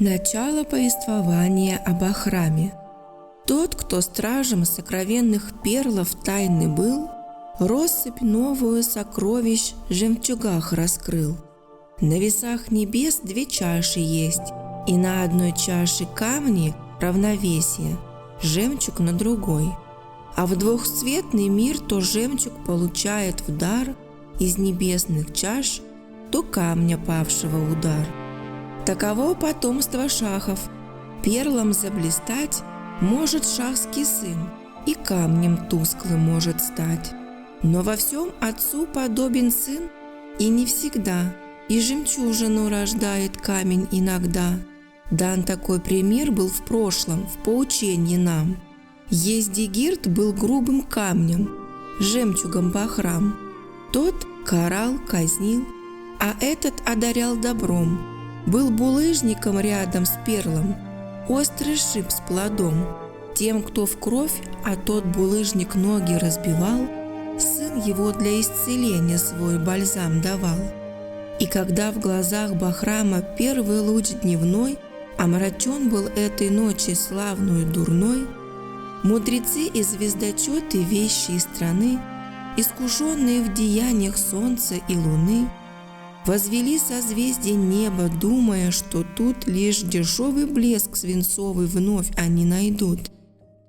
Начало повествования об Бахраме. Тот, кто стражем сокровенных перлов тайны был, россыпь новую сокровищ в жемчугах раскрыл. На весах небес 2 чаши есть, и на одной чаше камни равновесие, жемчуг на другой. А в двухцветный мир то жемчуг получает в дар из небесных чаш, то камня павшего удар. Таково потомство шахов. Перлом заблистать может шахский сын, и камнем тусклым может стать. Но во всем отцу подобен сын, и не всегда, и жемчужину рождает камень иногда. Дан такой пример был в прошлом, в поучении нам. Ездигирд был грубым камнем, жемчугом Бахрам. Тот карал, казнил, а этот одарял добром. Был булыжником рядом с перлом, острый шип с плодом. Тем, кто в кровь, а тот булыжник ноги разбивал, сын его для исцеления свой бальзам давал. И когда в глазах Бахрама первый луч дневной омрачен был этой ночи славную дурной, мудрецы и звездочеты вещей страны, искушенные в деяниях солнца и луны, возвели созвездие неба, думая, что тут лишь дешевый блеск свинцовый вновь они найдут.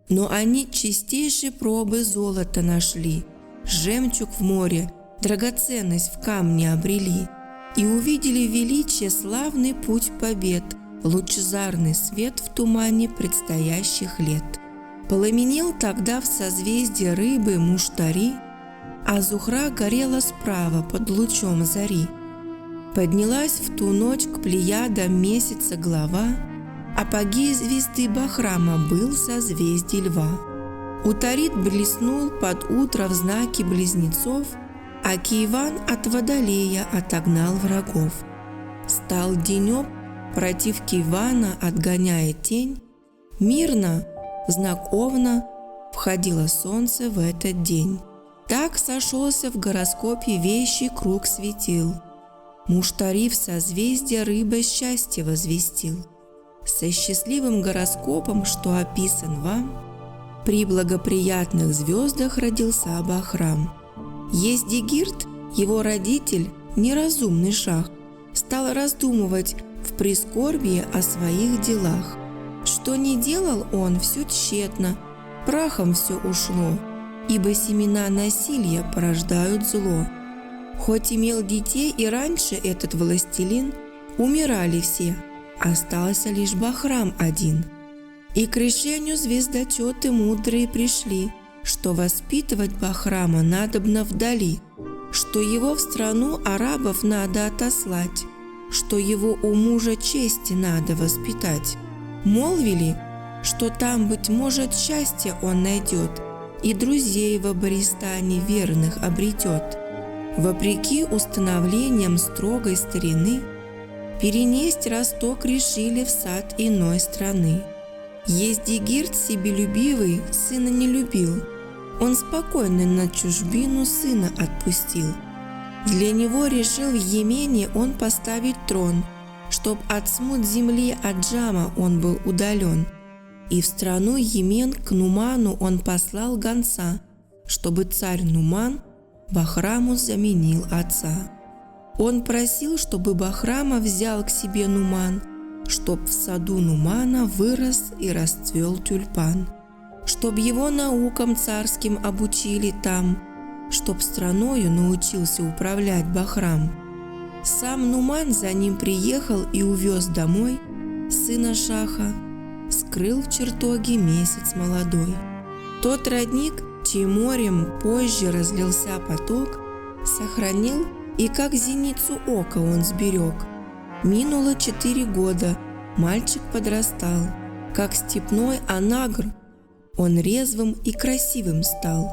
Но они чистейшей пробы золота нашли, жемчуг в море, драгоценность в камне обрели, и увидели величие славный путь побед, лучезарный свет в тумане предстоящих лет. Пламенел тогда в созвездии рыбы Муштари, а Зухра горела справа под лучом зари. Поднялась в ту ночь к плеядам месяца глава, апогей звезды Бахрама был созвездий Льва. Утарит блеснул под утро в знаке близнецов, а Киеван от Водолея отогнал врагов. Стал денек против Киевана, отгоняя тень, мирно, знак Овна, входило солнце в этот день. Так сошелся в гороскопе вещий круг светил. Муштари в созвездие рыбы счастье возвестил. Со счастливым гороскопом, что описан вам, при благоприятных звездах родился Бахрам. Ездигирд, его родитель, неразумный шах, стал раздумывать в прискорбии о своих делах. Что не делал он, все тщетно, прахом все ушло, ибо семена насилия порождают зло. Хоть имел детей и раньше этот властелин, умирали все, остался лишь Бахрам один. И к решению звездочеты мудрые пришли, что воспитывать Бахрама надобно вдали, что его в страну арабов надо отослать, что его у мужа чести надо воспитать. Молвили, что там, быть может, счастье он найдет, и друзей в Абаристане верных обретет. Вопреки установлениям строгой старины, перенесть Росток решили в сад иной страны. Ездигирд себелюбивый сына не любил, он спокойно на чужбину сына отпустил. Для него решил в Йемене он поставить трон, чтоб от смут земли Аджама он был удален. И в страну Йемен к Нуману он послал гонца, чтобы царь Нуман Бахраму заменил отца. Он просил, чтобы Бахрама взял к себе Нуман, чтоб в саду Нумана вырос и расцвел тюльпан, чтоб его наукам царским обучили там, чтоб страною научился управлять Бахрам. Сам Нуман за ним приехал и увез домой сына шаха, скрыл в чертоге месяц молодой. Тот родник, чей морем позже разлился поток, сохранил, и как зеницу ока он сберег. Минуло 4 года, мальчик подрастал, как степной анагр, он резвым и красивым стал.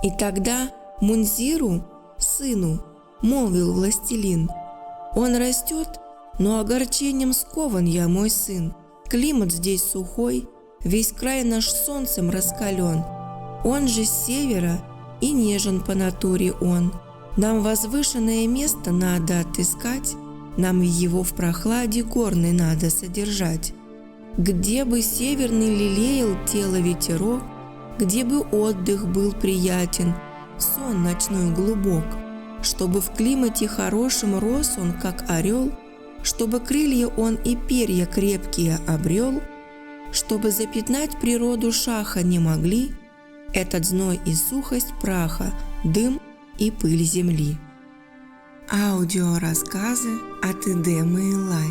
И тогда Мунзиру, сыну, молвил властелин: «Он растет, но огорчением скован я, мой сын. Климат здесь сухой, весь край наш солнцем раскален. Он же с севера, и нежен по натуре он. Нам возвышенное место надо отыскать, нам его в прохладе горной надо содержать. Где бы северный лелеял тело ветерок, где бы отдых был приятен, сон ночной глубок, чтобы в климате хорошем рос он, как орел, чтобы крылья он и перья крепкие обрел, чтобы запятнать природу шаха не могли этот зной и сухость праха, дым и пыль земли. Аудиорассказы от Идемы Илай.